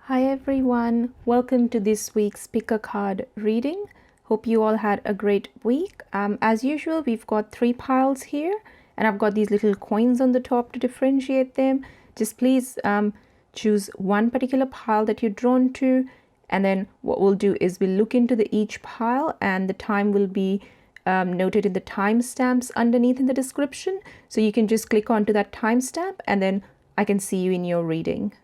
Hi everyone, welcome to this week's Pick a Card reading. Hope you all had a great week. As usual, we've got 3 piles here, and I've got these little coins on the top to differentiate them. Just please choose one particular pile that you're drawn to, and then what we'll do is we'll look into each pile, and the time will be noted in the timestamps underneath in the description. So you can just click onto that timestamp, and then I can see you in your reading.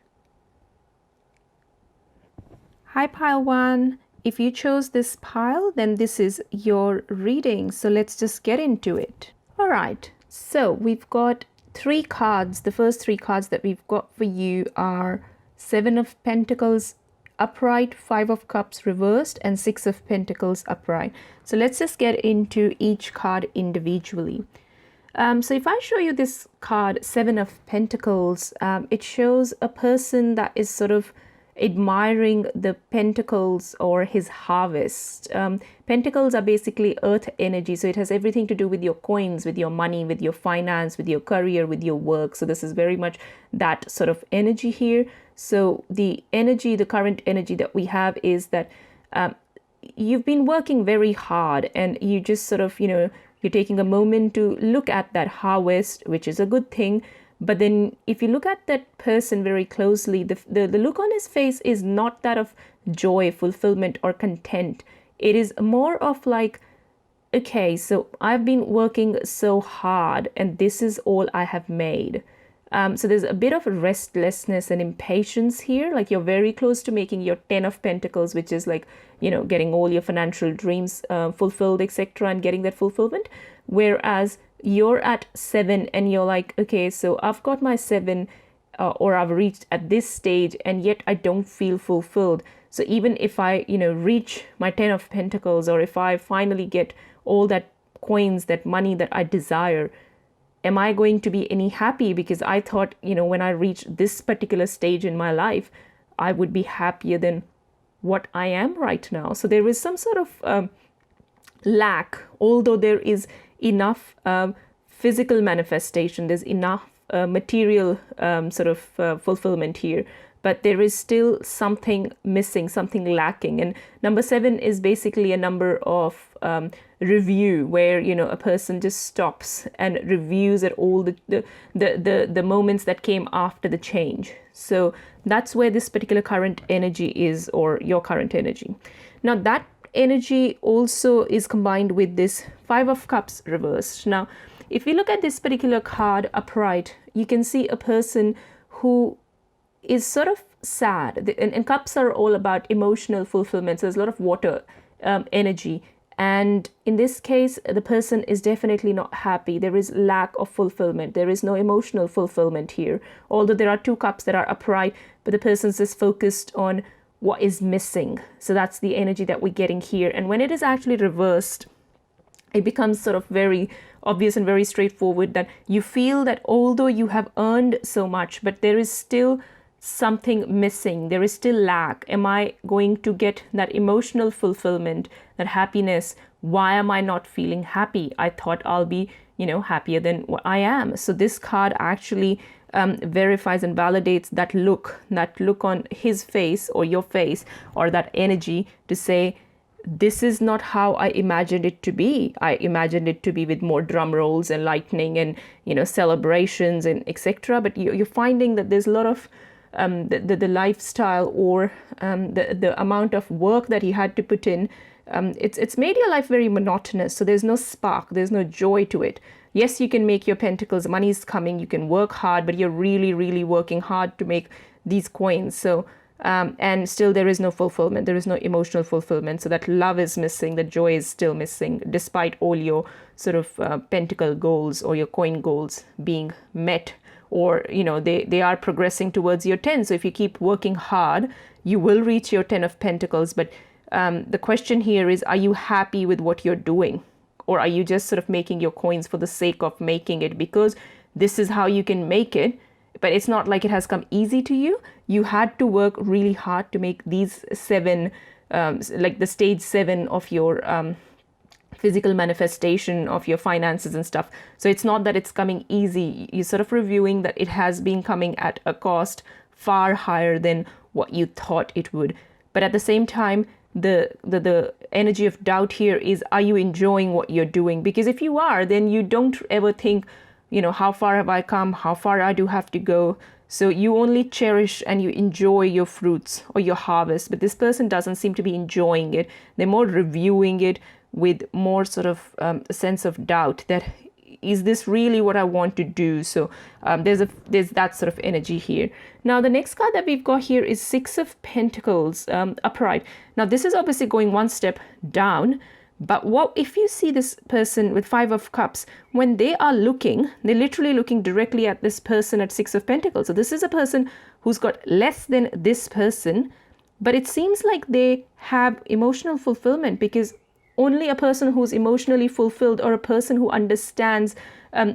Hi pile 1, if you chose this pile, then this is your reading. So let's just get into it. All right, so we've got 3 cards. The first 3 cards that we've got for you are 7 of Pentacles upright, 5 of Cups reversed, and 6 of Pentacles upright. So let's just get into each card individually. So if I show you this card, 7 of Pentacles, it shows a person that is sort of admiring the pentacles or his harvest. Pentacles are basically earth energy, so it has everything to do with your coins, with your money, with your finance, with your career, with your work. So this is very much that sort of energy here. So the energy, the current energy that we have is that you've been working very hard, and you just sort of, you're taking a moment to look at that harvest, which is a good thing. But then if you look at that person very closely, the look on his face is not that of joy, fulfillment, or content. It is more of like, okay, so I've been working so hard and this is all I have made. So there's a bit of restlessness and impatience here. Like you're very close to making your 10 of Pentacles, which is like, getting all your financial dreams fulfilled, etc., and getting that fulfillment. Whereas you're at 7 and you're like, okay, so I've got my 7 or I've reached at this stage, and yet I don't feel fulfilled. So even if I, reach my 10 of Pentacles, or if I finally get all that coins, that money that I desire, am I going to be any happy? Because I thought, when I reach this particular stage in my life, I would be happier than what I am right now. So there is some sort of lack, although there is enough physical manifestation, there's enough material fulfillment here, but there is still something missing, something lacking. And number 7 is basically a number of review, where a person just stops and reviews at all the moments that came after the change. So that's where this particular current energy is, or your current energy. Now that energy also is combined with this 5 of Cups reversed. Now if you look at this particular card upright, you can see a person who is sort of sad, and cups are all about emotional fulfillment. So there's a lot of water energy, and in this case the person is definitely not happy. There is lack of fulfillment. There is no emotional fulfillment here, although there are 2 cups that are upright, but the person's just focused on what is missing. So that's the energy that we're getting here. And when it is actually reversed, it becomes sort of very obvious and very straightforward that you feel that although you have earned so much, but there is still something missing. There is still lack. Am I going to get that emotional fulfillment, that happiness? Why am I not feeling happy? I thought I'll be, happier than what I am. So this card actually verifies and validates that look on his face, or your face, or that energy, to say, this is not how I imagined it to be. I imagined it to be with more drum rolls and lightning and celebrations and etc. But you're finding that there's a lot of the lifestyle, or the amount of work that he had to put in. It's made your life very monotonous. So there's no spark, there's no joy to it. Yes, you can make your Pentacles, money is coming, you can work hard, but you're really, really working hard to make these coins. So and still there is no fulfillment, there is no emotional fulfillment. So that love is missing, the joy is still missing, despite all your sort of pentacle goals or your coin goals being met, or they are progressing towards your 10. So if you keep working hard, you will reach your 10 of Pentacles. But the question here is, are you happy with what you're doing? Or are you just sort of making your coins for the sake of making it, because this is how you can make it, but it's not like it has come easy to you. You had to work really hard to make these 7, like the stage 7 of your physical manifestation of your finances and stuff. So it's not that it's coming easy. You're sort of reviewing that it has been coming at a cost far higher than what you thought it would. But at the same time, the energy of doubt here is, are you enjoying what you're doing? Because if you are, then you don't ever think, how far have I come? How far I do have to go? So you only cherish and you enjoy your fruits or your harvest. But this person doesn't seem to be enjoying it. They're more reviewing it with more sort of a sense of doubt that, is this really what I want to do? So there's that sort of energy here. Now the next card that we've got here is 6 of Pentacles upright. Now this is obviously going one step down, but what if you see this person with 5 of Cups, when they are looking, they're literally looking directly at this person at 6 of Pentacles. So this is a person who's got less than this person, but it seems like they have emotional fulfillment, because only a person who's emotionally fulfilled or a person who understands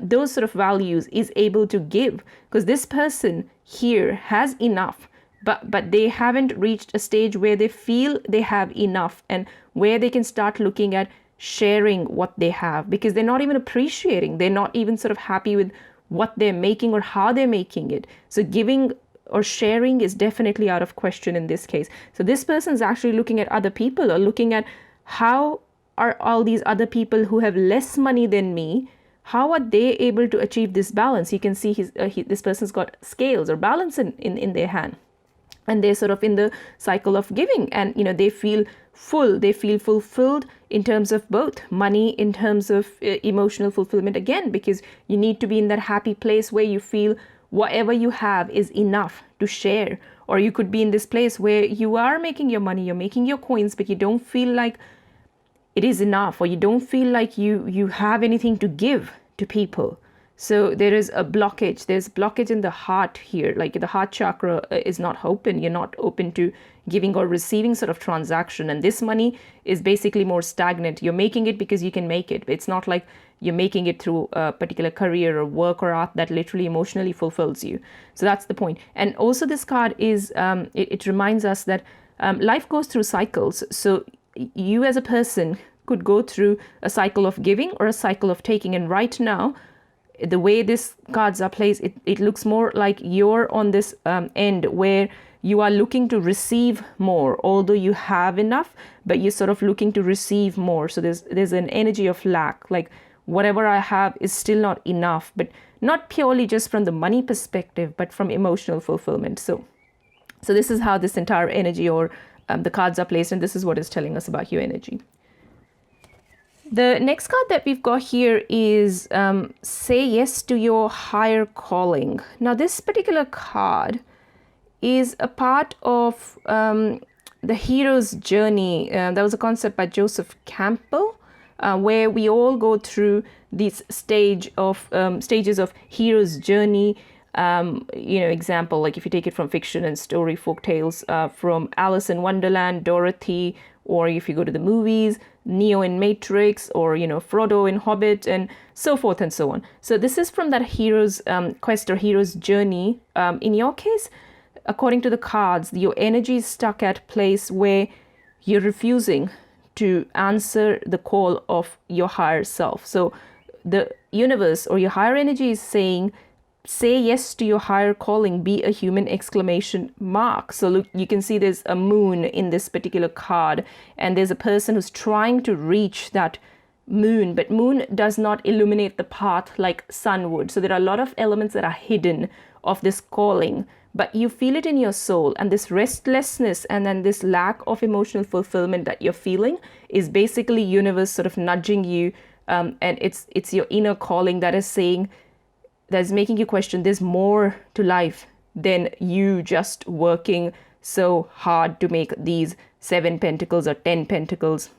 those sort of values is able to give. Because this person here has enough, but they haven't reached a stage where they feel they have enough and where they can start looking at sharing what they have, because they're not even appreciating. They're not even sort of happy with what they're making or how they're making it. So giving or sharing is definitely out of question in this case. So this person's actually looking at other people or looking at, how are all these other people who have less money than me, how are they able to achieve this balance? You can see this person's got scales or balance in their hand, and they're sort of in the cycle of giving, and they feel full, they feel fulfilled in terms of both money, in terms of emotional fulfillment again, because you need to be in that happy place where you feel whatever you have is enough to share. Or you could be in this place where you are making your money, you're making your coins, but you don't feel like it is enough, or you don't feel like you have anything to give to people. So there is a blockage. There's blockage in the heart here. Like the heart chakra is not open. You're not open to giving or receiving sort of transaction. And this money is basically more stagnant. You're making it because you can make it. It's not like you're making it through a particular career or work or art that literally emotionally fulfills you. So that's the point. And also this card is, it reminds us that life goes through cycles. So you as a person could go through a cycle of giving or a cycle of taking. And right now, the way these cards are placed, it looks more like you're on this end where you are looking to receive more, although you have enough, but you're sort of looking to receive more. So there's an energy of lack, like whatever I have is still not enough, but not purely just from the money perspective, but from emotional fulfillment. So this is how this entire energy or the cards are placed, and this is what is telling us about your energy. The next card that we've got here is say yes to your higher calling. Now this particular card is a part of the hero's journey. That was a concept by Joseph Campbell, where we all go through these stages of hero's journey. Example, like if you take it from fiction and story, folk tales, from Alice in Wonderland, Dorothy, or if you go to the movies, Neo in Matrix, or Frodo in Hobbit, and so forth and so on. So this is from that hero's quest or hero's journey. In your case, according to the cards, your energy is stuck at a place where you're refusing to answer the call of your higher self. So the universe or your higher energy is saying, say yes to your higher calling, be a human, exclamation mark. So look, you can see there's a moon in this particular card, and there's a person who's trying to reach that moon, but moon does not illuminate the path like sun would. So there are a lot of elements that are hidden of this calling, but you feel it in your soul, and this restlessness and then this lack of emotional fulfillment that you're feeling is basically universe sort of nudging you, and it's your inner calling that is saying, that's making you question there's more to life than you just working so hard to make these 7 pentacles or 10 pentacles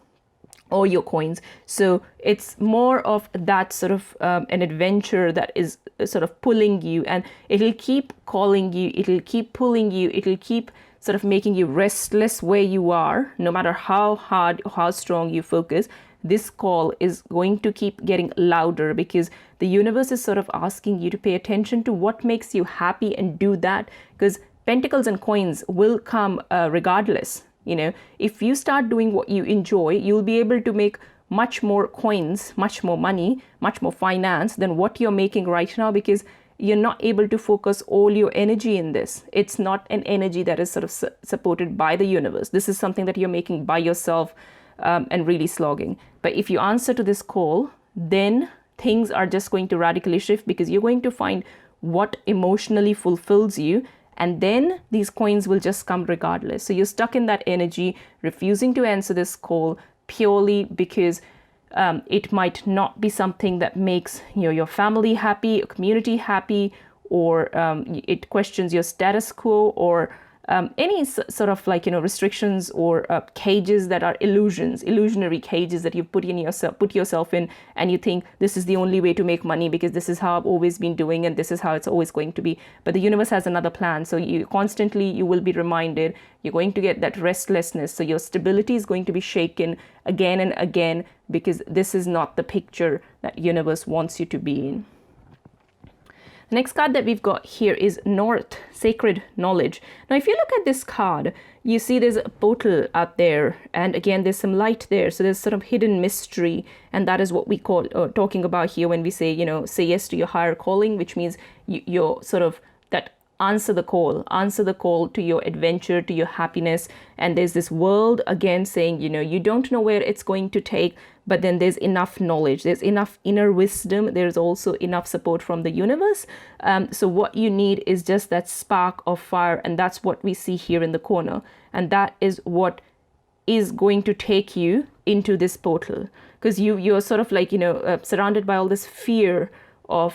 or your coins. So it's more of that sort of an adventure that is sort of pulling you, and it'll keep calling you, it'll keep pulling you, it'll keep sort of making you restless where you are, no matter how hard, how strong you focus. this call is going to keep getting louder, because the universe is sort of asking you to pay attention to what makes you happy and do that, because pentacles and coins will come regardless. If you start doing what you enjoy, you'll be able to make much more coins, much more money, much more finance than what you're making right now, because you're not able to focus all your energy in this. It's not an energy that is sort of supported by the universe. This is something that you're making by yourself and really slogging. But if you answer to this call, then things are just going to radically shift, because you're going to find what emotionally fulfills you, and then these coins will just come regardless. So you're stuck in that energy, refusing to answer this call purely because it might not be something that makes your family happy, your community happy, or it questions your status quo, or any sort of restrictions or cages that are illusionary cages that you put yourself in, and you think this is the only way to make money because this is how I've always been doing and this is how it's always going to be. But the universe has another plan. So you will be reminded, you're going to get that restlessness. So your stability is going to be shaken again and again, because this is not the picture that universe wants you to be in. The next card that we've got here is North, Sacred Knowledge. Now, if you look at this card, you see there's a portal out there, and again, there's some light there. So there's sort of hidden mystery, and that is what we call talking about here when we say, say yes to your higher calling, which means you're sort of that answer the call to your adventure, to your happiness. And there's this world again saying, you don't know where it's going to take, but then there's enough knowledge, there's enough inner wisdom, there's also enough support from the universe. So what you need is just that spark of fire, and that's what we see here in the corner. And that is what is going to take you into this portal, because you're sort of surrounded by all this fear of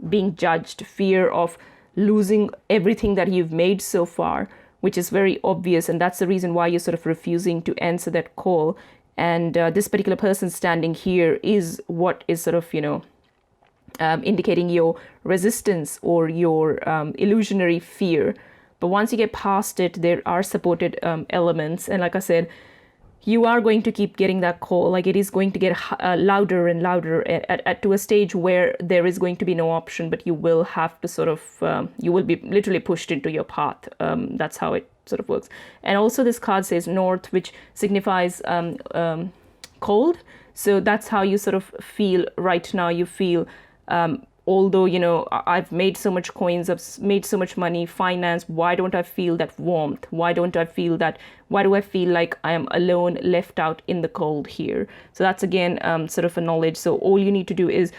being judged, fear of losing everything that you've made so far, which is very obvious. And that's the reason why you're sort of refusing to answer that call. And this particular person standing here is what is sort of, indicating your resistance or your illusionary fear. But once you get past it, there are supported elements. And like I said, you are going to keep getting that call. It is going to get louder and louder to a stage where there is going to be no option, but you will have to sort of, you will be literally pushed into your path. That's how it sort of works. And also this card says North, which signifies cold. So that's how you sort of feel right now. You feel, although, I've made so much coins, I've made so much money, finance, why don't I feel that warmth? Why do I feel like I am alone, left out in the cold here? So that's again, sort of a knowledge. So all you need to do is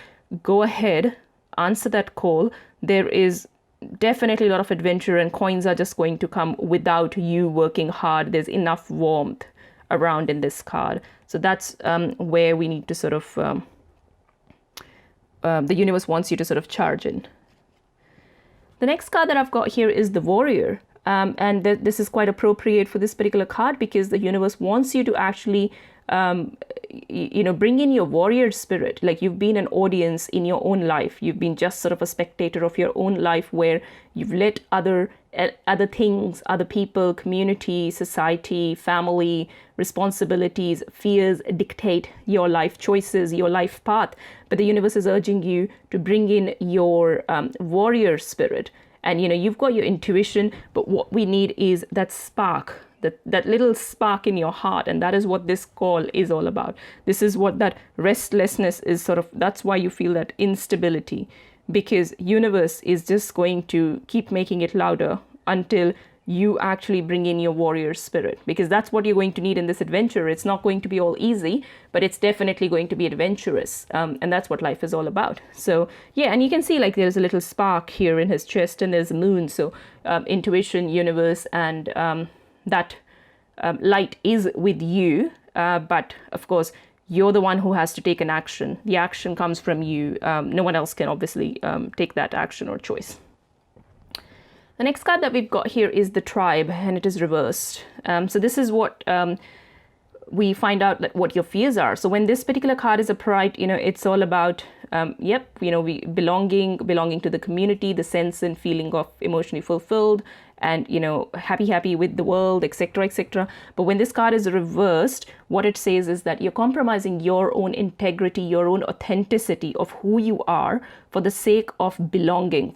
go ahead, answer that call. There is definitely a lot of adventure, and coins are just going to come without you working hard. There's enough warmth around in this card. So that's where we need to sort of, the universe wants you to sort of charge in. The next card that I've got here is the Warrior. And this is quite appropriate for this particular card, because the universe wants you to actually, bring in your warrior spirit. Like you've been an audience in your own life. You've been just sort of a spectator of your own life, where you've let other things, other people, community, society, family, responsibilities, fears dictate your life choices, your life path. But the universe is urging you to bring in your warrior spirit. And, you've got your intuition, but what we need is that spark, that little spark in your heart. And that is what this call is all about. This is what that restlessness is sort of, that's why you feel that instability, because universe is just going to keep making it louder until you actually bring in your warrior spirit, because that's what you're going to need in this adventure. It's not going to be all easy, but it's definitely going to be adventurous. And that's what life is all about. So yeah, and you can see there's a little spark here in his chest, and there's a moon. So intuition, universe, and that light is with you. But of course, you're the one who has to take an action. The action comes from you. No one else can obviously take that action or choice. The next card that we've got here is the Tribe, and it is reversed. So this is what we find out what your fears are. So when this particular card is upright, it's all about, we belonging to the community, the sense and feeling of emotionally fulfilled, and, happy with the world, etc., etc. But when this card is reversed, what it says is that you're compromising your own integrity, your own authenticity of who you are for the sake of belonging,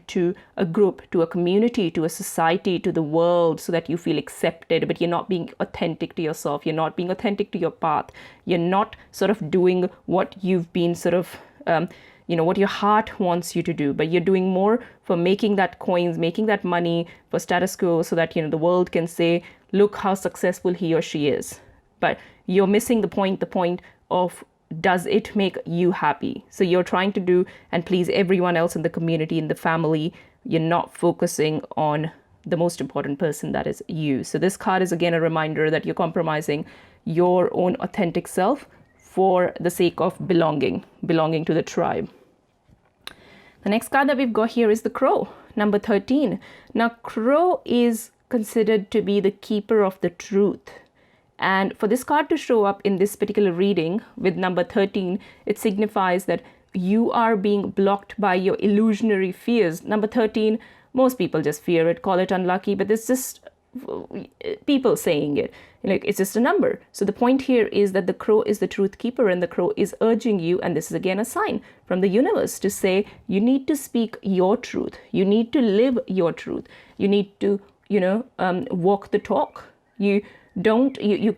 to a group, to a community, to a society, to the world, so that you feel accepted. But you're not being authentic to yourself. You're not being authentic to your path. You're not sort of doing what you've been sort of, what your heart wants you to do, but you're doing more for making that coins, making that money, for status quo, so that, the world can say, look how successful he or she is. But you're missing the point of, does it make you happy? So you're trying to do and please everyone else in the community, in the family. You're not focusing on the most important person, that is you. So this card is again a reminder that you're compromising your own authentic self for the sake of belonging to the tribe. The next card that we've got here is the Crow, number 13. Now, Crow is considered to be the keeper of the truth. And for this card to show up in this particular reading with number 13, it signifies that you are being blocked by your illusionary fears. Number 13, most people just fear it, call it unlucky, but it's just people saying it. It's just a number. So the point here is that the Crow is the truth keeper, and the Crow is urging you, and this is again a sign from the universe to say, you need to speak your truth. You need to live your truth. You need to, walk the talk. You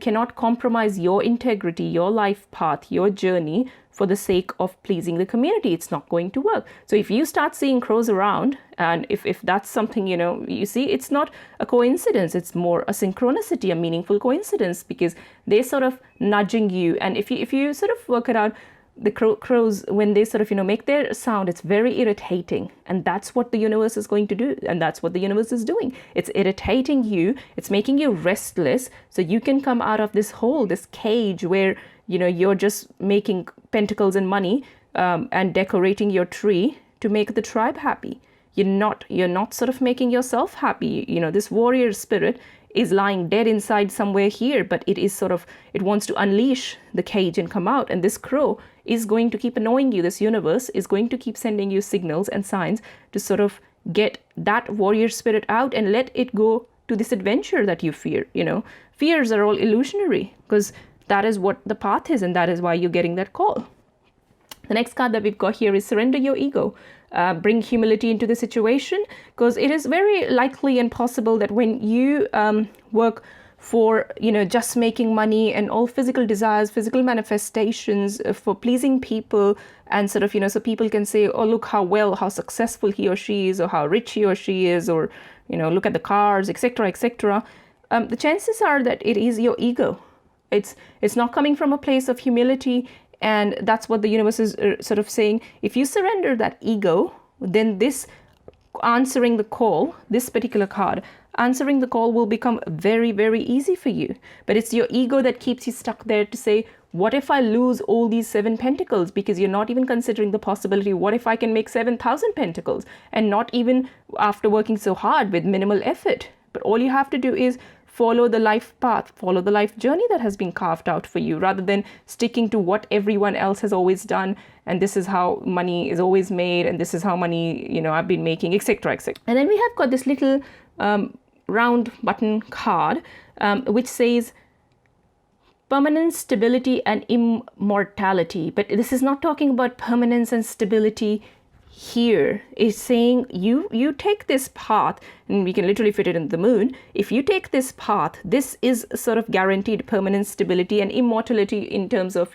cannot compromise your integrity, your life path, your journey for the sake of pleasing the community. It's not going to work. So if you start seeing crows around, and if that's something, you see, it's not a coincidence. It's more a synchronicity, a meaningful coincidence, because they're sort of nudging you. And if you sort of work it out, the crows, when they sort of, make their sound, it's very irritating. And that's what the universe is going to do. And that's what the universe is doing. It's irritating you. It's making you restless. So you can come out of this hole, this cage where, you're just making pentacles and money and decorating your tree to make the tribe happy. You're not sort of making yourself happy. This warrior spirit is lying dead inside somewhere here, but it wants to unleash the cage and come out. And this crow is going to keep annoying you. This universe is going to keep sending you signals and signs to sort of get that warrior spirit out and let it go to this adventure that you fear. Fears are all illusionary, because that is what the path is, and that is why you're getting that call. The next card that we've got here is surrender your ego. Bring humility into the situation, because it is very likely and possible that when you work for, just making money and all physical desires, physical manifestations for pleasing people, and sort of, so people can say, oh, look how successful he or she is, or how rich he or she is, or, look at the cars, etc., etc. The chances are that it is your ego. It's not coming from a place of humility. And that's what the universe is sort of saying. If you surrender that ego, then this answering the call, this particular card, answering the call will become very, very easy for you. But it's your ego that keeps you stuck there to say, what if I lose all these 7 pentacles? Because you're not even considering the possibility, what if I can make 7,000 pentacles? And not even after working so hard with minimal effort. But all you have to do is follow the life path, follow the life journey that has been carved out for you, rather than sticking to what everyone else has always done. And this is how money is always made, and this is how money, I've been making, etc., etc. And then we have got this little round button card, which says permanence, stability, and immortality. But this is not talking about permanence and stability here. Is saying you take this path, and we can literally fit it in the moon. If you take this path, this is sort of guaranteed permanence, stability, and immortality in terms of,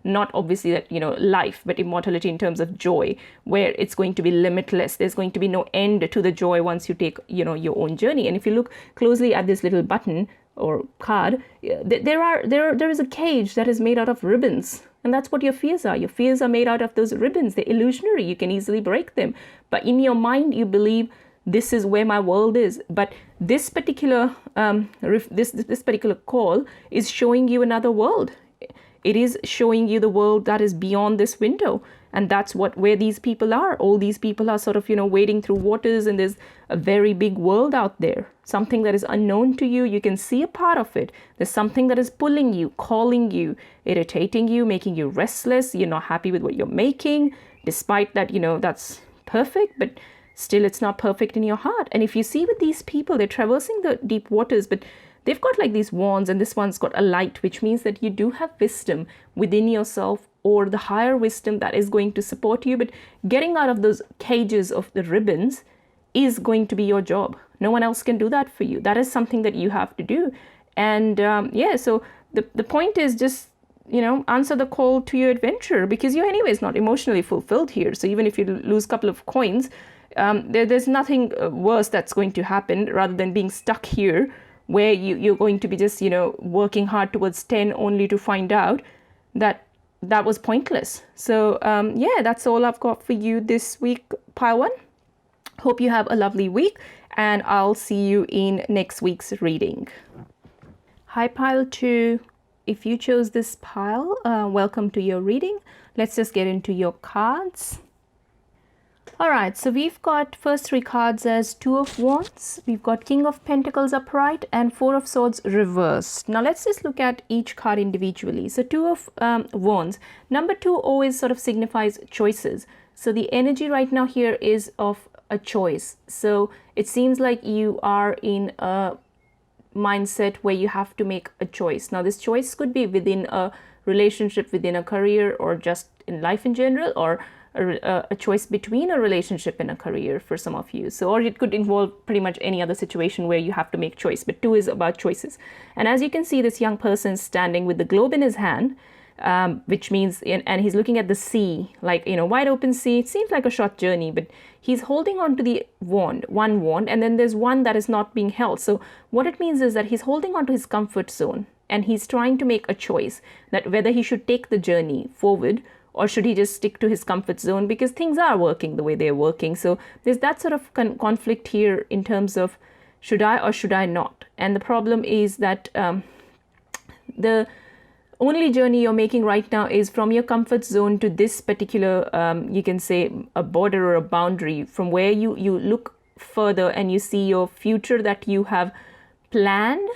not obviously that, life, but immortality in terms of joy, where it's going to be limitless. There's going to be no end to the joy once you take, your own journey. And if you look closely at this little button or card, there is a cage that is made out of ribbons. And that's what your fears are. Your fears are made out of those ribbons. They're illusionary. You can easily break them. But in your mind, you believe this is where my world is. But this particular this particular call is showing you another world. It is showing you the world that is beyond this window. And that's where these people are. All these people are sort of, wading through waters, and there's a very big world out there. Something that is unknown to you. You can see a part of it. There's something that is pulling you, calling you, irritating you, making you restless. You're not happy with what you're making, despite that, that's perfect. But still it's not perfect in your heart. And if you see with these people, they're traversing the deep waters, but they've got like these wands, and this one's got a light, which means that you do have wisdom within yourself, or the higher wisdom that is going to support you. But getting out of those cages of the ribbons is going to be your job. No one else can do that for you. That is something that you have to do. And so the point is just, answer the call to your adventure, because you're anyways not emotionally fulfilled here. So even if you lose a couple of coins, there's nothing worse that's going to happen rather than being stuck here where you're going to be just, working hard towards 10 only to find out that was pointless. So that's all I've got for you this week, pile 1. Hope you have a lovely week, and I'll see you in next week's reading. Hi, pile 2. If you chose this pile, welcome to your reading. Let's just get into your cards. All right, so we've got first 3 cards as 2 of Wands. We've got King of Pentacles upright and 4 of Swords reversed. Now let's just look at each card individually. So 2 of Wands. Number 2 always sort of signifies choices. So the energy right now here is of a choice. So it seems like you are in a mindset where you have to make a choice. Now this choice could be within a relationship, within a career, or just in life in general, or a choice between a relationship and a career for some of you. So, or it could involve pretty much any other situation where you have to make choice, but 2 is about choices. And as you can see, this young person standing with the globe in his hand, which means, and he's looking at the sea, like, wide open sea. It seems like a short journey, but he's holding on to the one wand, and then there's one that is not being held. So what it means is that he's holding on to his comfort zone, and he's trying to make a choice that whether he should take the journey forward or should he just stick to his comfort zone, because things are working the way they're working. So there's that sort of conflict here in terms of should I or should I not. And the problem is that the only journey you're making right now is from your comfort zone to this particular, you can say, a border or a boundary, from where you look further and you see your future that you have planned,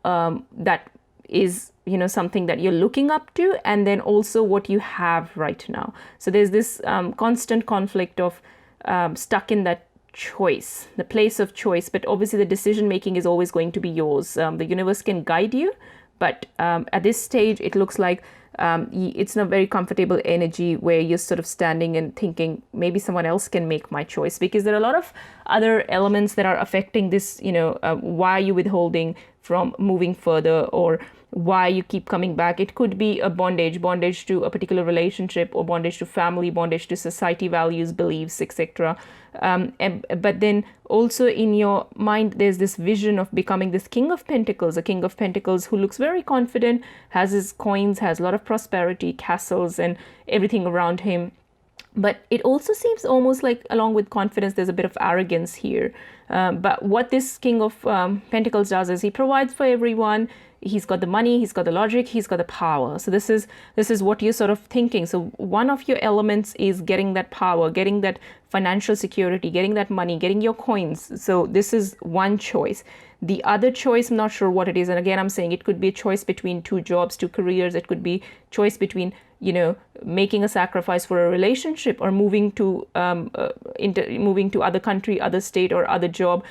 that is something that you're looking up to, and then also what you have right now. So there's this constant conflict of stuck in that choice, the place of choice. But obviously the decision making is always going to be yours. The universe can guide you, but at this stage it looks like it's not very comfortable energy where you're sort of standing and thinking maybe someone else can make my choice, because there are a lot of other elements that are affecting this. Why are you withholding from moving further, or why you keep coming back? It could be a bondage to a particular relationship, or bondage to family, bondage to society values, beliefs, etc. But then also in your mind there's this vision of becoming this King of Pentacles, a King of Pentacles who looks very confident, has his coins, has a lot of prosperity, castles and everything around him. But it also seems almost like, along with confidence, there's a bit of arrogance here. But what this King of Pentacles does is he provides for everyone. He's got the money, he's got the logic, he's got the power. So this is what you're sort of thinking. So one of your elements is getting that power, getting that financial security, getting that money, getting your coins. So this is one choice. The other choice, I'm not sure what it is. And again, I'm saying it could be a choice between 2 jobs, 2 careers. It could be choice between, making a sacrifice for a relationship, or moving to other country, other state, or other job,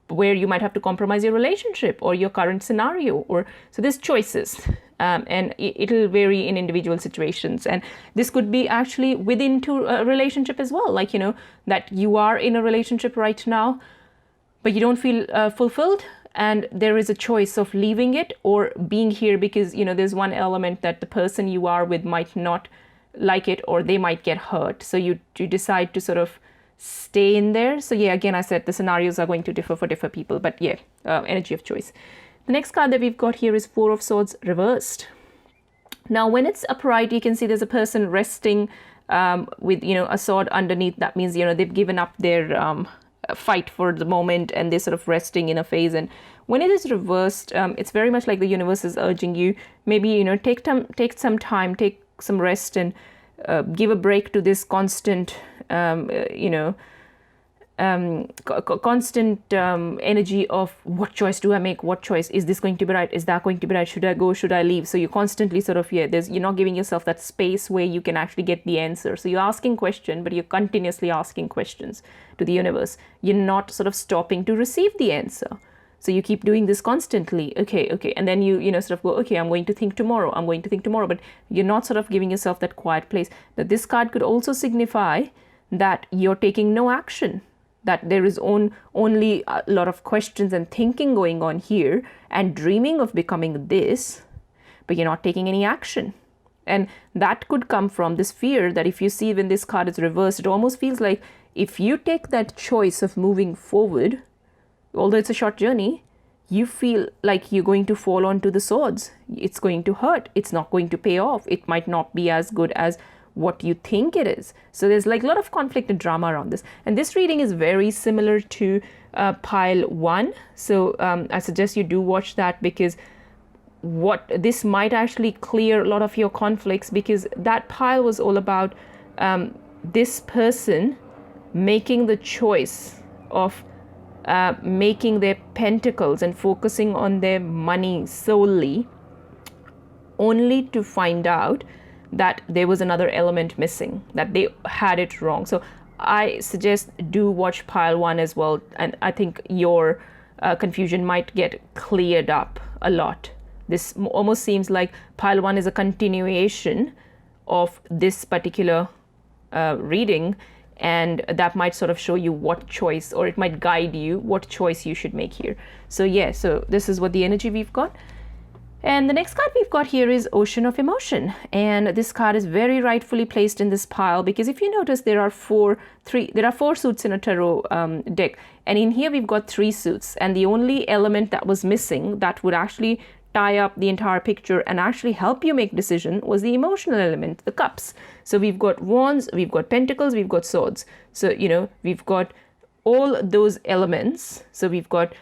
where you might have to compromise your relationship or your current scenario. Or so there's choices, and it'll vary in individual situations. And this could be actually within a relationship as well, like that you are in a relationship right now but you don't feel fulfilled, and there is a choice of leaving it or being here, because there's one element that the person you are with might not like it, or they might get hurt. So you decide to sort of stay in there. So yeah, again, I said the scenarios are going to differ for different people, but yeah, energy of choice. The next card that we've got here is 4 of Swords reversed. Now when it's upright, you can see there's a person resting with a sword underneath. That means they've given up their fight for the moment, and they're sort of resting in a phase. And when it is reversed, it's very much like the universe is urging you, maybe take some time, take some rest, and give a break to this constant constant energy of what choice do I make, what choice, is this going to be right, is that going to be right, should I go, should I leave? So you're constantly sort of, you're not giving yourself that space where you can actually get the answer. So you're asking question, but you're continuously asking questions to the universe. You're not sort of stopping to receive the answer. So you keep doing this constantly. Okay. And then you sort of go, okay, I'm going to think tomorrow. But you're not sort of giving yourself that quiet place. Now, this card could also signify that you're taking no action, that there is only a lot of questions and thinking going on here and dreaming of becoming this, but you're not taking any action. And that could come from this fear that if you see when this card is reversed, it almost feels like if you take that choice of moving forward, although it's a short journey, you feel like you're going to fall onto the swords. It's going to hurt. It's not going to pay off. It might not be as good as what you think it is. So there's like a lot of conflict and drama around this. And this reading is very similar to pile 1. So I suggest you do watch that, because what this might actually clear a lot of your conflicts, because that pile was all about this person making the choice of making their pentacles and focusing on their money solely, only to find out that there was another element missing, that they had it wrong. So I suggest do watch pile 1 as well, and I think your confusion might get cleared up a lot. This almost seems like pile 1 is a continuation of this particular reading, and that might sort of show you what choice, or it might guide you what choice you should make here. So so this is what the energy we've got. And the next card we've got here is Ocean of Emotion. And this card is very rightfully placed in this pile, because if you notice, there are four suits in a tarot deck. And in here we've got 3 suits. And the only element that was missing that would actually tie up the entire picture and actually help you make decision was the emotional element, the cups. So we've got wands, we've got pentacles, we've got swords. So, we've got all those elements. So we've got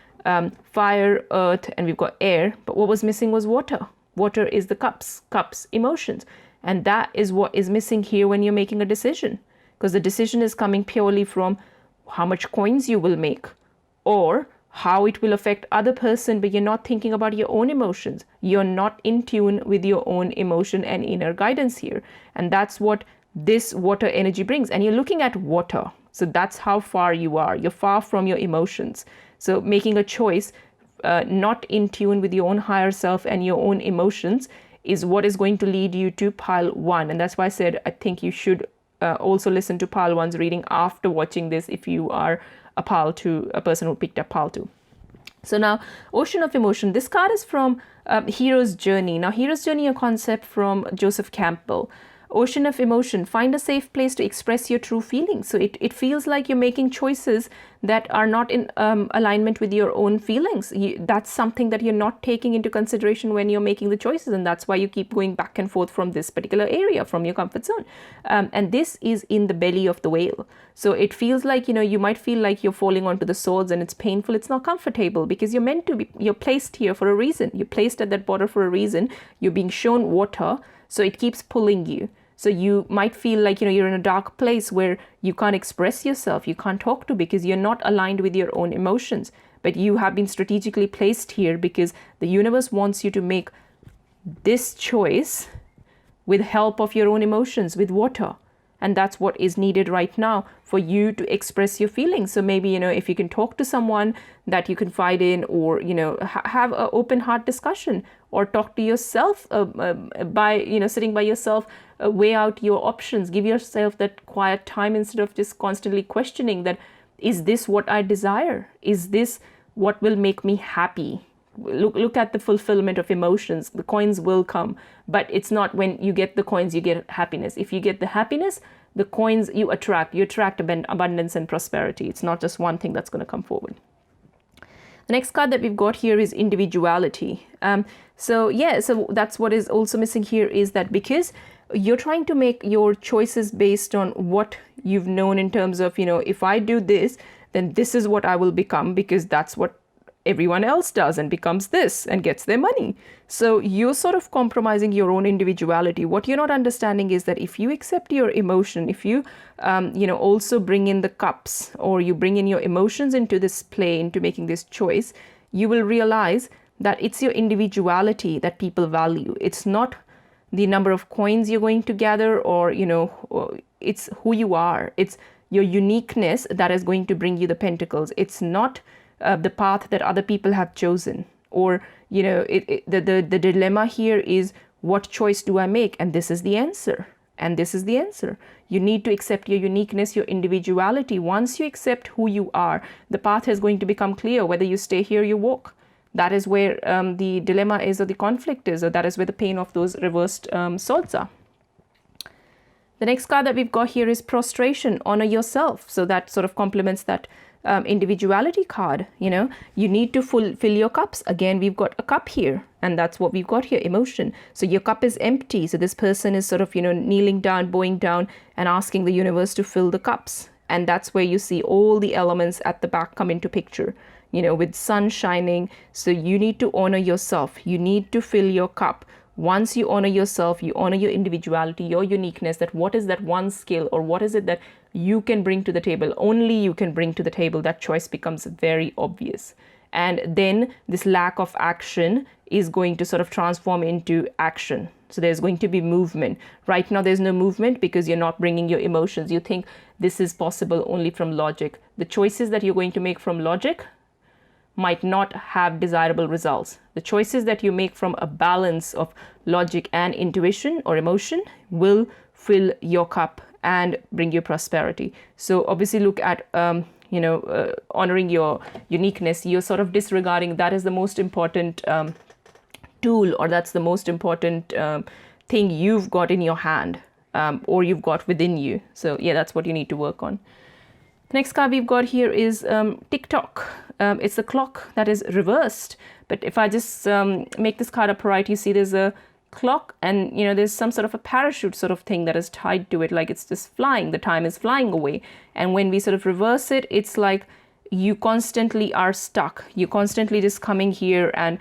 fire, earth, and we've got air. But what was missing was water. Water is the cups, emotions. And that is what is missing here when you're making a decision. Because the decision is coming purely from how much coins you will make, or how it will affect other person, but you're not thinking about your own emotions. You're not in tune with your own emotion and inner guidance here. And that's what this water energy brings. And you're looking at water. So that's how far you are. You're far from your emotions. So making a choice, not in tune with your own higher self and your own emotions, is what is going to lead you to pile 1. And that's why I said I think you should also listen to pile 1's reading after watching this, if you are a person who picked up pile 2. So now, Ocean of Emotion. This card is from Hero's Journey. Now, Hero's Journey, a concept from Joseph Campbell. Ocean of Emotion. Find a safe place to express your true feelings. So it feels like you're making choices that are not in alignment with your own feelings. That's something that you're not taking into consideration when you're making the choices. And that's why you keep going back and forth from this particular area, from your comfort zone. And this is in the belly of the whale. So it feels like, you might feel like you're falling onto the swords and it's painful. It's not comfortable, because you're meant to be, you're placed here for a reason. You're placed at that border for a reason. You're being shown water. So it keeps pulling you. So you might feel like, you're in a dark place where you can't express yourself, you can't talk to, because you're not aligned with your own emotions. But you have been strategically placed here because the universe wants you to make this choice with help of your own emotions, with water. And that's what is needed right now for you to express your feelings. So maybe, if you can talk to someone that you confide in, or, have an open heart discussion, or talk to yourself by, sitting by yourself, weigh out your options, give yourself that quiet time instead of just constantly questioning that, is this what I desire? Is this what will make me happy? Look at the fulfillment of emotions. The coins will come, but it's not when you get the coins, you get happiness. If you get the happiness, the coins you attract abundance and prosperity. It's not just one thing that's going to come forward. The next card that we've got here is Individuality. So that's what is also missing here, is that because you're trying to make your choices based on what you've known in terms of, if I do this, then this is what I will become, because that's what everyone else does and becomes this and gets their money. So you're sort of compromising your own individuality. What you're not understanding is that if you accept your emotion, if you, also bring in the cups, or you bring in your emotions into this play, into making this choice, you will realize that it's your individuality that people value. It's not the number of coins you're going to gather, or, it's who you are. It's your uniqueness that is going to bring you the pentacles. It's not the path that other people have chosen, or the dilemma here is, what choice do I make? And this is the answer. And this is the answer. You need to accept your uniqueness, your individuality. Once you accept who you are, the path is going to become clear, whether you stay here or you walk. That is where the dilemma is, or the conflict is, or that is where the pain of those reversed swords are. The next card that we've got here is prostration, honor yourself. So that sort of complements that individuality card. You need to fill your cups. Again, we've got a cup here, and that's what we've got here, emotion. So your cup is empty. So this person is sort of, kneeling down, bowing down, and asking the universe to fill the cups. And that's where you see all the elements at the back come into picture, with sun shining. So you need to honor yourself. You need to fill your cup. Once you honor yourself, you honor your individuality, your uniqueness, that what is that one skill, or what is it that you can bring to the table, only you can bring to the table, that choice becomes very obvious. And then this lack of action is going to sort of transform into action. So there's going to be movement. Right now, there's no movement because you're not bringing your emotions. You think this is possible only from logic. The choices that you're going to make from logic might not have desirable results. The choices that you make from a balance of logic and intuition or emotion will fill your cup and bring you prosperity. So obviously look at, honoring your uniqueness. You're sort of disregarding that is the most important tool, or that's the most important thing you've got in your hand, or you've got within you. So yeah, that's what you need to work on. The next card we've got here is tick-tock. It's a clock that is reversed. But if I just make this card upright, you see there's a clock, and there's some sort of a parachute sort of thing that is tied to it, like it's just flying. The time is flying away. And when we sort of reverse it, it's like you constantly are stuck. You're constantly just coming here, and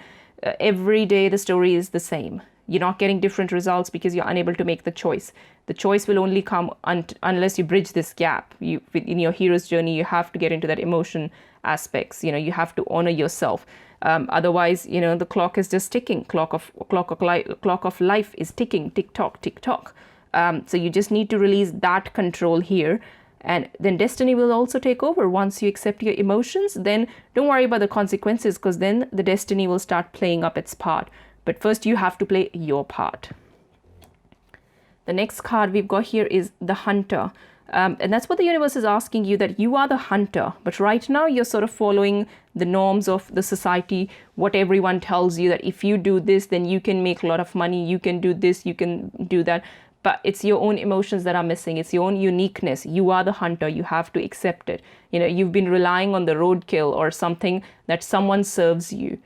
every day the story is the same. You're not getting different results because you're unable to make the choice. The choice will only come unless you bridge this gap. In your hero's journey, you have to get into that emotion aspects. You have to honor yourself. Otherwise, the clock is just ticking. Clock of life is ticking. Tick tock, tick tock. So you just need to release that control here, and then destiny will also take over. Once you accept your emotions, then don't worry about the consequences, because then the destiny will start playing up its part. But first, you have to play your part. The next card we've got here is the hunter. And that's what the universe is asking you, that you are the hunter. But right now, you're sort of following the norms of the society, what everyone tells you, that if you do this, then you can make a lot of money, you can do this, you can do that. But it's your own emotions that are missing. It's your own uniqueness. You are the hunter. You have to accept it. You've been relying on the roadkill or something that someone serves you.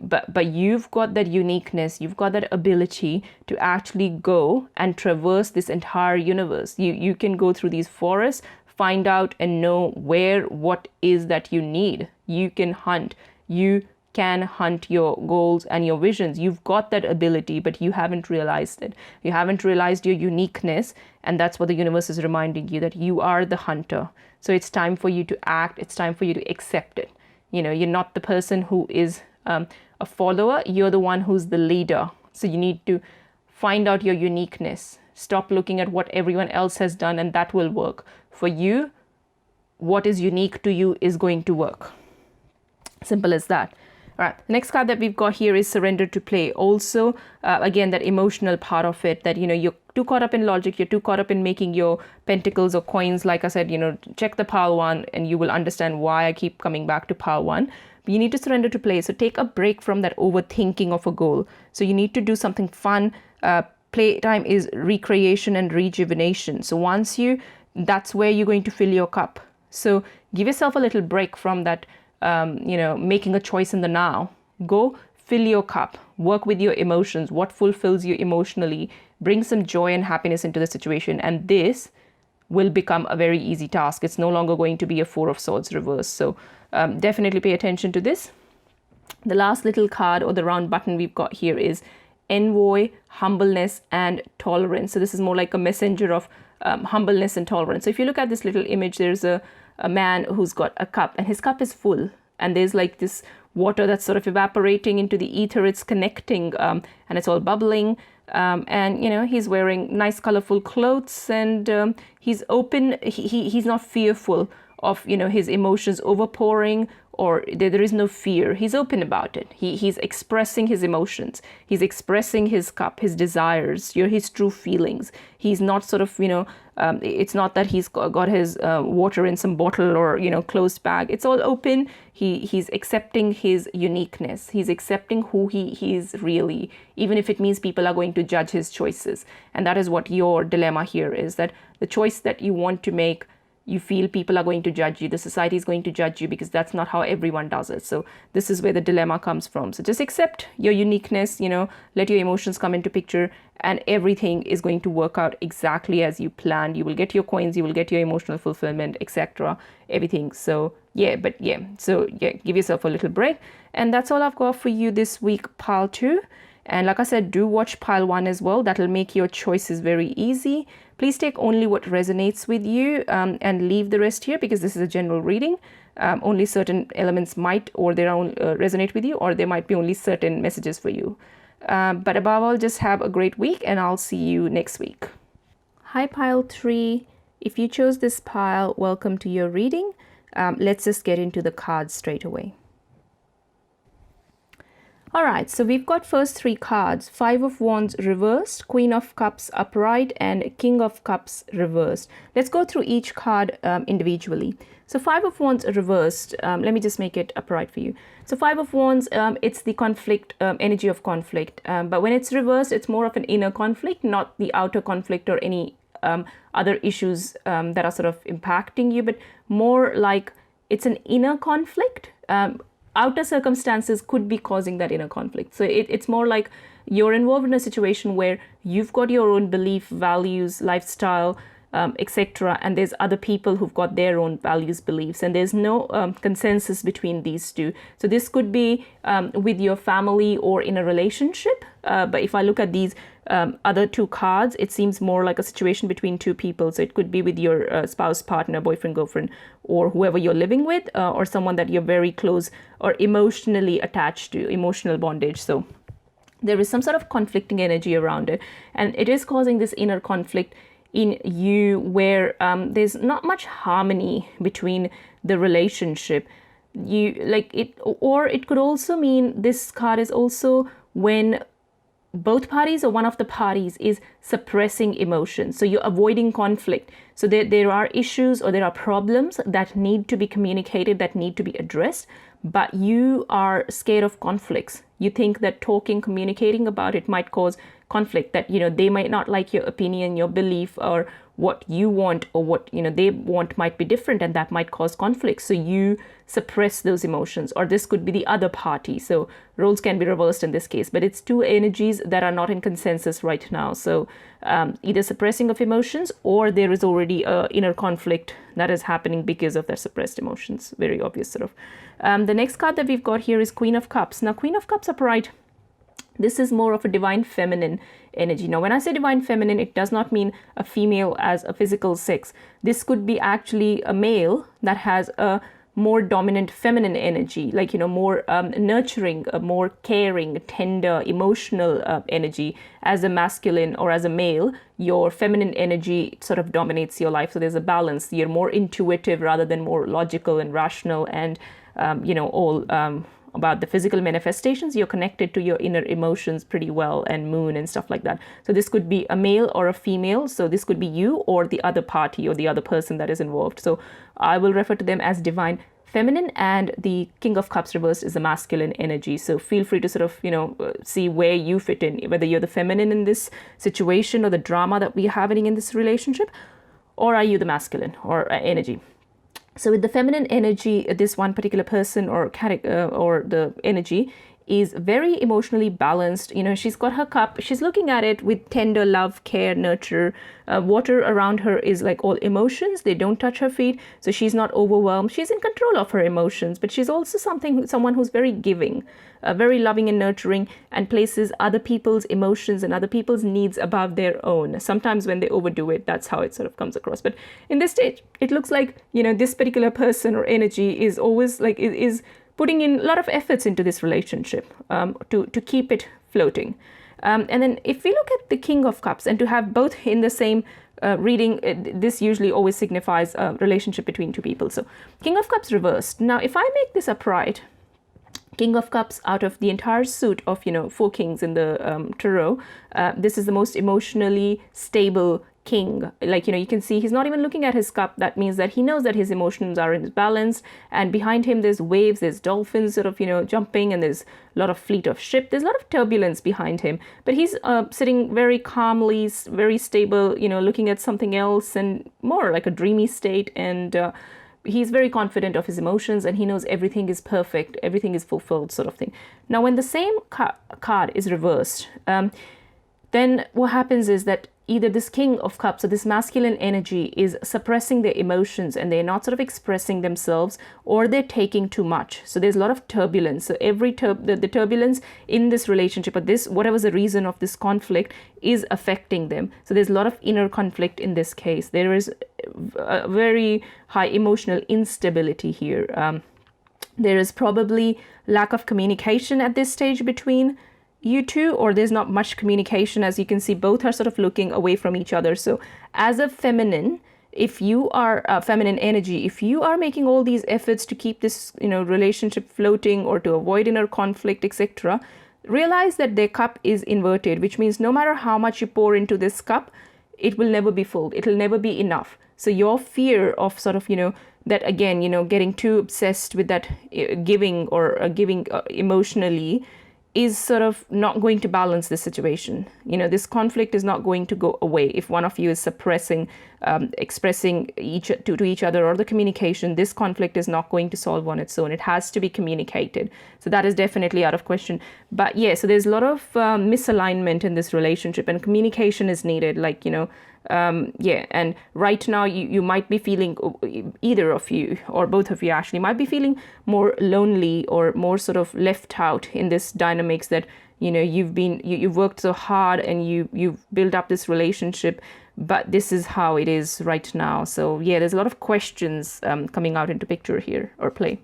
But you've got that uniqueness, you've got that ability to actually go and traverse this entire universe. You can go through these forests, find out and know what is that you need. You can hunt. You can hunt your goals and your visions. You've got that ability, but you haven't realized it. You haven't realized your uniqueness, and that's what the universe is reminding you, that you are the hunter. So it's time for you to act. It's time for you to accept it. You're not the person who is a follower, you're the one who's the leader. So you need to find out your uniqueness. Stop looking at what everyone else has done, and that will work. For you, what is unique to you is going to work. Simple as that. All right, the next card that we've got here is surrender to play. Also, again, that emotional part of it, that, you're too caught up in logic, you're too caught up in making your pentacles or coins. Like I said, check the pile one, and you will understand why I keep coming back to pile one. But you need to surrender to play. So take a break from that overthinking of a goal. So you need to do something fun. Playtime is recreation and rejuvenation. So that's where you're going to fill your cup. So give yourself a little break from that, making a choice in the now. Go fill your cup. Work with your emotions. What fulfills you emotionally. Bring some joy and happiness into the situation. And this will become a very easy task. It's no longer going to be a Four of Swords reverse. So definitely pay attention to this. The last little card or the round button we've got here is envoy, humbleness, and tolerance. So this is more like a messenger of humbleness and tolerance. So if you look at this little image, there's a man who's got a cup, and his cup is full, and there's like this water that's sort of evaporating into the ether. It's connecting, and it's all bubbling. And he's wearing nice colorful clothes, and he's open. He's not fearful of his emotions overpouring, or there is no fear. He's open about it. He's expressing his emotions. He's expressing his cup, his desires, his true feelings. He's not sort of, it's not that he's got his water in some bottle or, closed bag. It's all open. He's accepting his uniqueness. He's accepting who he is really, even if it means people are going to judge his choices. And that is what your dilemma here is, that the choice that you want to make, you feel people are going to judge you, the society is going to judge you, because that's not how everyone does it. So this is where the dilemma comes from. So just accept your uniqueness, let your emotions come into picture, and everything is going to work out exactly as you planned. You will get your coins, you will get your emotional fulfillment, etc. Everything. So give yourself a little break. And that's all I've got for you this week, pile 2. And like I said, do watch pile 1 as well. That'll make your choices very easy. Please take only what resonates with you, and leave the rest here, because this is a general reading. Only certain elements might or their own resonate with you, or there might be only certain messages for you. But above all, just have a great week, and I'll see you next week. Hi, pile 3. If you chose this pile, welcome to your reading. Let's just get into the cards straight away. All right, so we've got first 3 cards: 5 of Wands reversed, Queen of Cups upright, and King of Cups reversed. Let's go through each card individually. So 5 of Wands reversed, let me just make it upright for you. So 5 of Wands, it's the conflict, energy of conflict. But when it's reversed, it's more of an inner conflict, not the outer conflict or any other issues that are sort of impacting you, but more like it's an inner conflict. Outer circumstances could be causing that inner conflict. So it's more like you're involved in a situation where you've got your own belief, values, lifestyle, etc. And there's other people who've got their own values, beliefs, and there's no consensus between these two. So this could be with your family or in a relationship. But if I look at these other 2 cards, it seems more like a situation between 2 people. So it could be with your spouse, partner, boyfriend, girlfriend, or whoever you're living with, or someone that you're very close or emotionally attached to, emotional bondage. So there is some sort of conflicting energy around it, and it is causing this inner conflict in you, where there's not much harmony between the relationship. Or it could also mean, this card is also when both parties or one of the parties is suppressing emotions. So you're avoiding conflict. So there are issues or there are problems that need to be communicated, that need to be addressed, but you are scared of conflicts. You think that talking, communicating about it might cause conflict, that they might not like your opinion, your belief, or what you want, or what they want might be different, and that might cause conflict. So you suppress those emotions, or this could be the other party. So roles can be reversed in this case, but it's 2 energies that are not in consensus right now. So either suppressing of emotions, or there is already a inner conflict that is happening because of their suppressed emotions. Very obvious sort of. The next card that we've got here is Queen of Cups. Now, Queen of Cups upright, this is more of a divine feminine energy. Now, when I say divine feminine, it does not mean a female as a physical sex. This could be actually a male that has a more dominant feminine energy, like, more nurturing, more caring, tender, emotional energy. As a masculine or as a male, your feminine energy sort of dominates your life. So there's a balance. You're more intuitive rather than more logical and rational, and, all about the physical manifestations. You're connected to your inner emotions pretty well, and moon and stuff like that. So this could be a male or a female. So this could be you or the other party or the other person that is involved. So I will refer to them as divine feminine, and the King of Cups reversed is the masculine energy. So feel free to sort of, see where you fit in, whether you're the feminine in this situation or the drama that we're having in this relationship, or are you the masculine or energy. So with the feminine energy, this one particular person or the energy is very emotionally balanced. She's got her cup, she's looking at it with tender love, care, nurture. Water around her is like all emotions, they don't touch her feet, so she's not overwhelmed, she's in control of her emotions, but she's also someone who's very giving, very loving and nurturing, and places other people's emotions and other people's needs above their own. Sometimes when they overdo it, that's how it sort of comes across. But in this stage, it looks like, this particular person or energy is always like, is putting in a lot of efforts into this relationship, to keep it floating. And then if we look at the King of Cups, and to have both in the same reading, this usually always signifies a relationship between two people. So King of Cups reversed. Now, if I make this upright, King of Cups, out of the entire suit of, 4 kings in the tarot, this is the most emotionally stable king. Like, you can see he's not even looking at his cup. That means that he knows that his emotions are in balance, and behind him there's waves, there's dolphins sort of, jumping, and there's a lot of fleet of ship, there's a lot of turbulence behind him, but he's sitting very calmly, very stable, looking at something else, and more like a dreamy state. And he's very confident of his emotions, and he knows everything is perfect, everything is fulfilled, sort of thing. Now, when the same card is reversed, then what happens is that either this King of Cups or this masculine energy is suppressing their emotions, and they're not sort of expressing themselves, or they're taking too much. So there's a lot of turbulence. So every the turbulence in this relationship, or this, whatever's the reason of this conflict, is affecting them. So there's a lot of inner conflict in this case. There is a very high emotional instability here. There is probably lack of communication at this stage between you two, or there's not much communication. As you can see, both are sort of looking away from each other. So as a feminine, if you are a feminine energy, if you are making all these efforts to keep this, relationship floating, or to avoid inner conflict, etc., realize that their cup is inverted, which means no matter how much you pour into this cup, it will never be full. It will never be enough. So your fear of sort of, that again, getting too obsessed with that giving, or giving emotionally, is sort of not going to balance the situation. This conflict is not going to go away if one of you is suppressing, expressing to each other, or the communication. This conflict is not going to solve on its own. It has to be communicated. So that is definitely out of question. But yeah, so there's a lot of misalignment in this relationship, and communication is needed. Like, and right now you might be feeling, either of you or both of you actually might be feeling more lonely, or more sort of left out in this dynamics, that you've worked so hard, and you've built up this relationship, but this is how it is right now. So yeah, there's a lot of questions coming out into picture here, or play.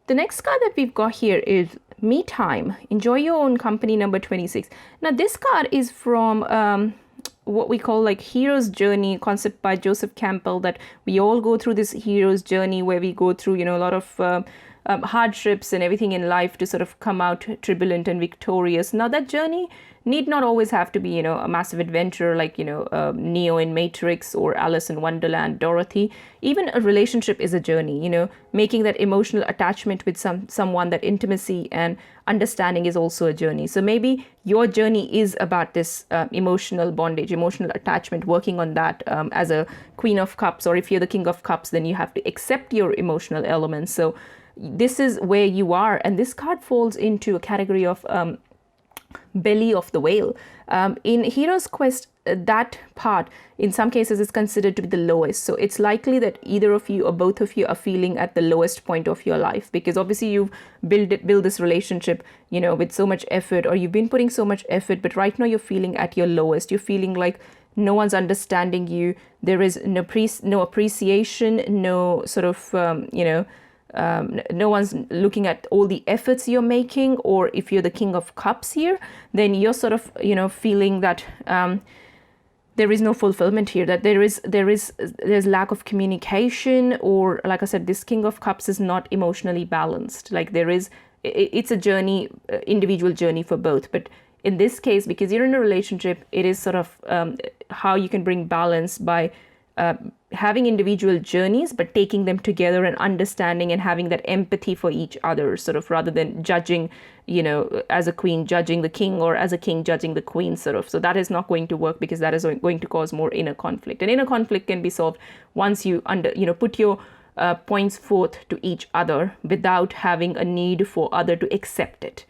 The next card that we've got here is Me Time. Enjoy your own company, number 26. Now, this card is from what we call like hero's journey, concept by Joseph Campbell, that we all go through this hero's journey, where we go through, a lot of hardships and everything in life to sort of come out turbulent and victorious. Now, that journey need not always have to be, a massive adventure like, Neo in Matrix, or Alice in Wonderland, Dorothy. Even a relationship is a journey, making that emotional attachment with someone, that intimacy and understanding is also a journey. So maybe your journey is about this emotional bondage, emotional attachment, working on that as a Queen of Cups, or if you're the King of Cups, then you have to accept your emotional elements. So this is where you are, and this card falls into a category of belly of the whale. In Hero's Quest, that part in some cases is considered to be the lowest. So it's likely that either of you or both of you are feeling at the lowest point of your life, because obviously you've built this relationship, with so much effort, or you've been putting so much effort, but right now you're feeling at your lowest. You're feeling like no one's understanding you. There is no appreciation, no sort of, no one's looking at all the efforts you're making. Or if you're the King of Cups here, then you're sort of, feeling that there is no fulfillment here, that there's lack of communication, or like I said, this King of Cups is not emotionally balanced. Like it's a journey, individual journey for both. But in this case, because you're in a relationship, it is sort of how you can bring balance by having individual journeys, but taking them together and understanding and having that empathy for each other, sort of, rather than judging, as a queen judging the king, or as a king judging the queen, sort of. So that is not going to work, because that is going to cause more inner conflict. And inner conflict can be solved once you put your points forth to each other without having a need for other to accept it.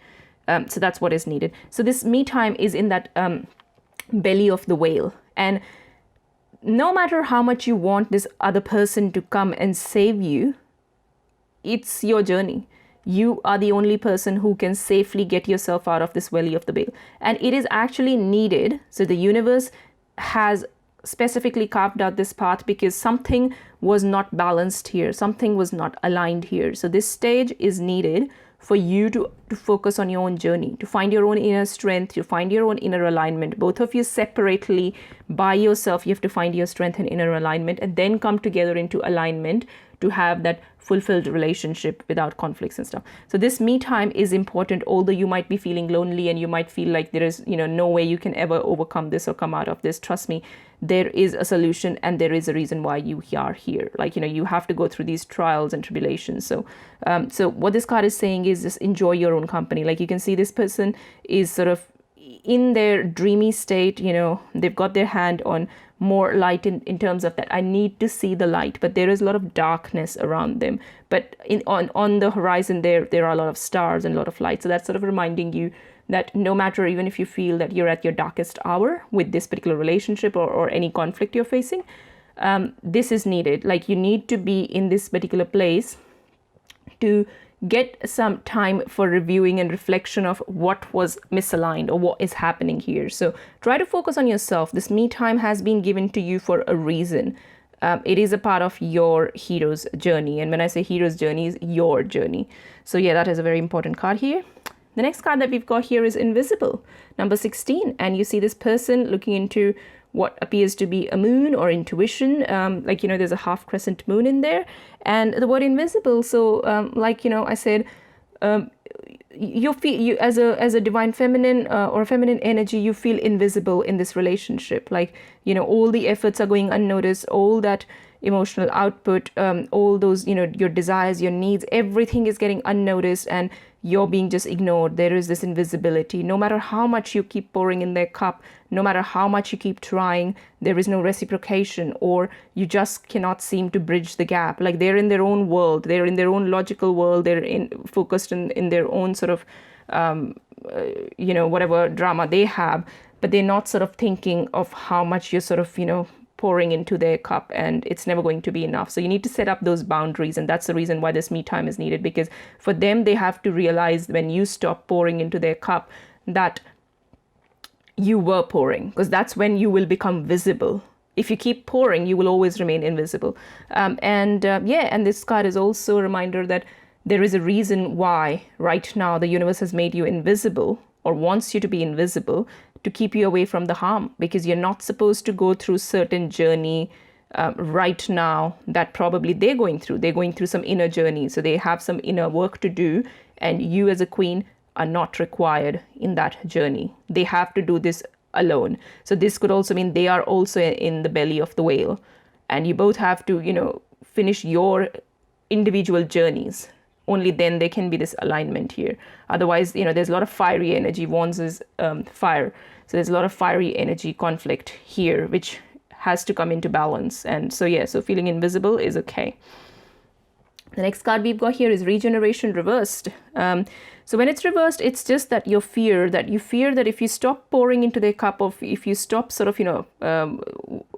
So that's what is needed. So this me time is in that belly of the whale. And no matter how much you want this other person to come and save you, it's your journey. You are the only person who can safely get yourself out of this belly of the whale. And it is actually needed. So the universe has specifically carved out this path because something was not balanced here. Something was not aligned here. So this stage is needed for you to focus on your own journey, to find your own inner strength, to find your own inner alignment. Both of you separately, by yourself, you have to find your strength and inner alignment, and then come together into alignment to have that fulfilled relationship without conflicts and stuff. So this me time is important, although you might be feeling lonely and you might feel like there is, no way you can ever overcome this or come out of this. Trust me, there is a solution and there is a reason why you are here. Like, you have to go through these trials and tribulations. So what this card is saying is just enjoy your own company. Like, you can see this person is sort of in their dreamy state, they've got their hand on more light in terms of that I need to see the light, but there is a lot of darkness around them. But on the horizon there are a lot of stars and a lot of light. So that's sort of reminding you that no matter, even if you feel that you're at your darkest hour with this particular relationship or any conflict you're facing, this is needed. Like, you need to be in this particular place to get some time for reviewing and reflection of what was misaligned or what is happening here. So try to focus on yourself. This me time has been given to you for a reason. It is a part of your hero's journey. And when I say hero's journey, is your journey. So yeah, that is a very important card here. The next card that we've got here is Invisible, number 16. And you see this person looking into what appears to be a moon or intuition. There's a half crescent moon in there. And the word invisible. So I said, you feel, you as a divine feminine or feminine energy, you feel invisible in this relationship. Like, all the efforts are going unnoticed, all that emotional output, all those, your desires, your needs, everything is getting unnoticed and you're being just ignored. There is this invisibility. No matter how much you keep pouring in their cup, no matter how much you keep trying, there is no reciprocation, or you just cannot seem to bridge the gap. Like, they're in their own world, they're in their own logical world, they're focused in their own sort of, whatever drama they have, but they're not sort of thinking of how much you're sort of, pouring into their cup, and it's never going to be enough. So you need to set up those boundaries, and that's the reason why this me time is needed, because for them, they have to realize when you stop pouring into their cup that you were pouring, because that's when you will become visible. If you keep pouring, you will always remain invisible. And this card is also a reminder that there is a reason why right now the universe has made you invisible or wants you to be invisible, to keep you away from the harm, because you're not supposed to go through certain journey right now that probably they're going through. They're going through some inner journey. So they have some inner work to do, and you as a queen are not required in that journey. They have to do this alone. So this could also mean they are also in the belly of the whale, and you both have to, finish your individual journeys. Only then there can be this alignment here. Otherwise, there's a lot of fiery energy. Wands is fire. So there's a lot of fiery energy conflict here, which has to come into balance. And so feeling invisible is okay. The next card we've got here is Regeneration Reversed. So when it's reversed, it's just that you fear that if you stop pouring into their cup, of if you stop sort of,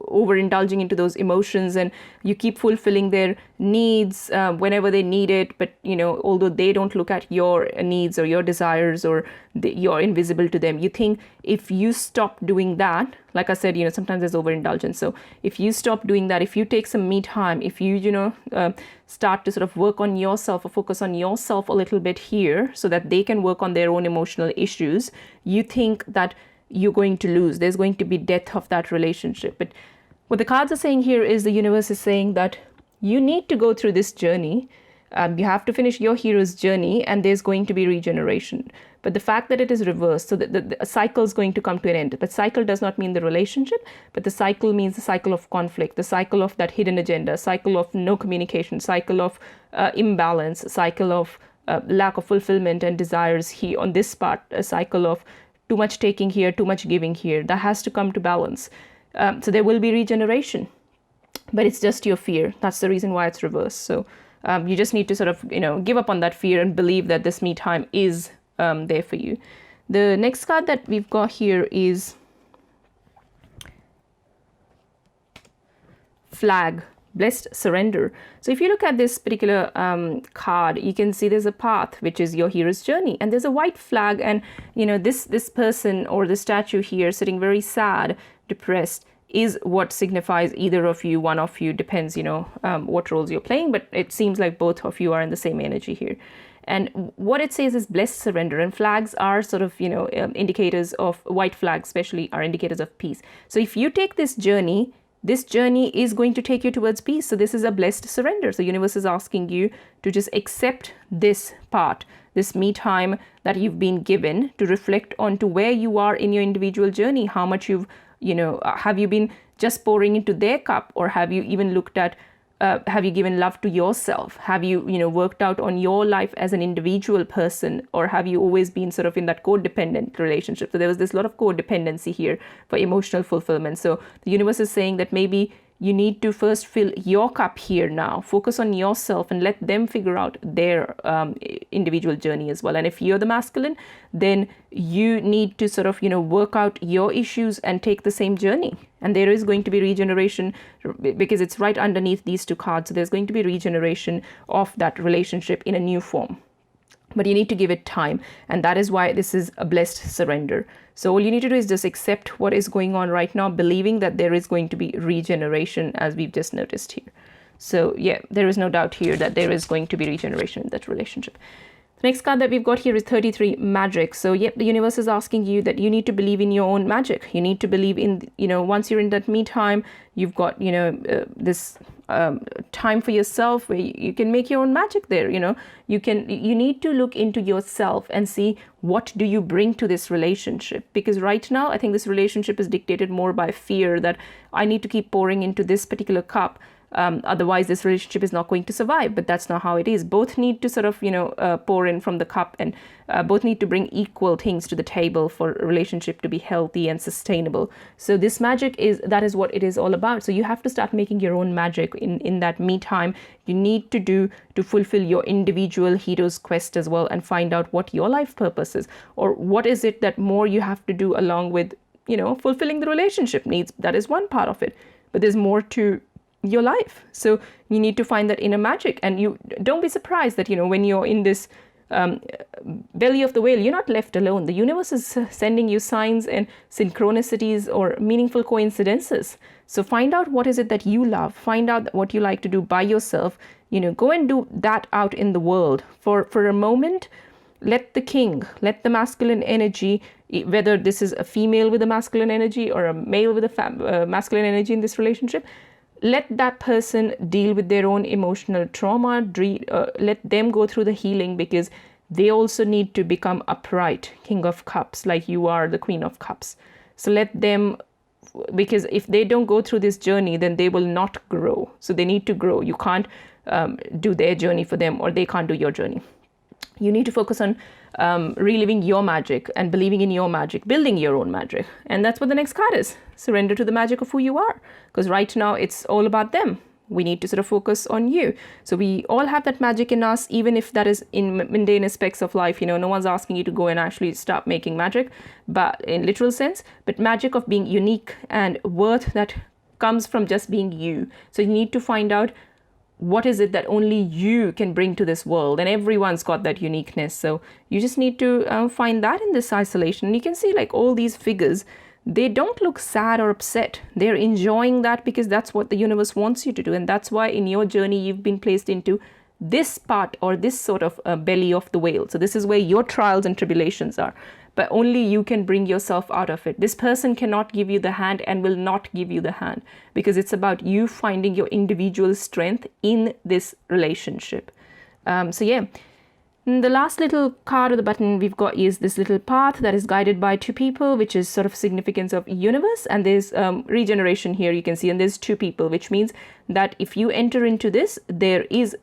overindulging into those emotions, and you keep fulfilling their needs whenever they need it, but although they don't look at your needs or your desires, or you're invisible to them, you think if you stop doing that, like I said, sometimes there's overindulgence. So if you stop doing that, if you take some me time, if you start to sort of work on yourself or focus on yourself a little bit here, so that they can work on their own emotional issues, you think that you're going to lose. There's going to be death of that relationship. But what the cards are saying here is the universe is saying that you need to go through this journey. You have to finish your hero's journey, and there's going to be regeneration. But the fact that it is reversed, so that the cycle is going to come to an end. But cycle does not mean the relationship, but the cycle means the cycle of conflict, the cycle of that hidden agenda, cycle of no communication, cycle of imbalance, cycle of lack of fulfillment and desires here on this part, a cycle of too much taking here, too much giving here. That has to come to balance. So there will be regeneration. but it's just your fear. That's the reason why it's reversed. So you just need to sort of, give up on that fear and believe that this me time is there for you. The next card that we've got here is Flag, Blessed Surrender. So if you look at this particular card, you can see there's a path, which is your hero's journey, and there's a white flag, and this person or the statue here sitting very sad, depressed, is what signifies either of you, one of you, depends, what roles you're playing, but it seems like both of you are in the same energy here. And what it says is blessed surrender, and flags are sort of, indicators of, white flags especially are indicators of peace. So if you take this journey is going to take you towards peace. So this is a blessed surrender. So universe is asking you to just accept this part, this me time that you've been given, to reflect on to where you are in your individual journey, how much you've, have you been just pouring into their cup, or have you even looked at, have you given love to yourself? Have you, worked out on your life as an individual person, or have you always been sort of in that codependent relationship? So there was this lot of codependency here for emotional fulfillment. So the universe is saying that maybe you need to first fill your cup here now, focus on yourself and let them figure out their individual journey as well. And if you're the masculine, then you need to sort of, work out your issues and take the same journey. And there is going to be regeneration, because it's right underneath these two cards. So there's going to be regeneration of that relationship in a new form. But you need to give it time. And that is why this is a blessed surrender. So all you need to do is just accept what is going on right now, believing that there is going to be regeneration, as we've just noticed here. So yeah, there is no doubt here that there is going to be regeneration in that relationship. The next card that we've got here is 33, magic. So yep, the universe is asking you that you need to believe in your own magic. You need to believe in, once you're in that me time, you've got, this time for yourself where you can make your own magic there. You need to look into yourself and see what do you bring to this relationship. Because right now, I think this relationship is dictated more by fear that I need to keep pouring into this particular cup. Otherwise this relationship is not going to survive. But that's not how it is. Both need to sort of pour in from the cup, and both need to bring equal things to the table for a relationship to be healthy and sustainable. So this magic is what it is all about. So you have to start making your own magic in that me time. You need to do to fulfill your individual hero's quest as well, and find out what your life purpose is, or what is it that more you have to do along with fulfilling the relationship needs. That is one part of it, but there's more to your life. So you need to find that inner magic, and you don't be surprised that when you're in this belly of the whale, you're not left alone. The universe is sending you signs and synchronicities or meaningful coincidences. So find out what is it that you love, find out what you like to do by yourself, go and do that out in the world for a moment. Let the masculine energy, whether this is a female with a masculine energy or a male with a masculine energy in this relationship, let that person deal with their own emotional trauma. Let them go through the healing, because they also need to become upright, King of Cups, like you are the Queen of Cups. So let them, because if they don't go through this journey, then they will not grow. So they need to grow. You can't do their journey for them, or they can't do your journey. You need to focus on reliving your magic and believing in your magic, building your own magic. And that's what the next card is. Surrender to the magic of who you are. Because right now it's all about them. We need to sort of focus on you. So we all have that magic in us, even if that is in mundane aspects of life. No one's asking you to go and actually start making magic, but in literal sense, but magic of being unique and worth that comes from just being you. So you need to find out what is it that only you can bring to this world, and everyone's got that uniqueness. So you just need to find that in this isolation. And you can see like all these figures, they don't look sad or upset. They're enjoying that, because that's what the universe wants you to do. And that's why in your journey you've been placed into this part, or this sort of belly of the whale. So this is where your trials and tribulations are, but only you can bring yourself out of it. This person cannot give you the hand and will not give you the hand, because it's about you finding your individual strength in this relationship. So yeah, and the last little card of the button we've got is this little path that is guided by two people, which is sort of significance of universe. And there's regeneration here, you can see, and there's two people, which means that if you enter into this, there is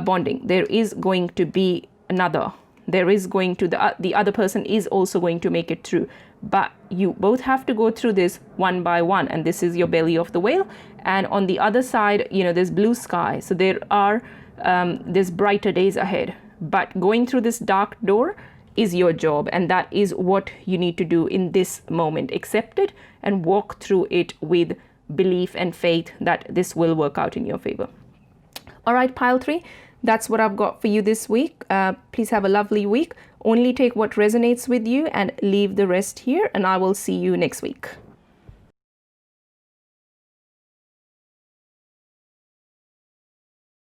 bonding. There is going to be another. There is going to, the other person is also going to make it through. But you both have to go through this one by one, and this is your belly of the whale, and on the other side, there's blue sky. So there's brighter days ahead, but going through this dark door is your job, and that is what you need to do in this moment. Accept it and walk through it with belief and faith that this will work out in your favor. All right, pile 3, that's what I've got for you this week. Please have a lovely week. Only take what resonates with you and leave the rest here, and I will see you next week.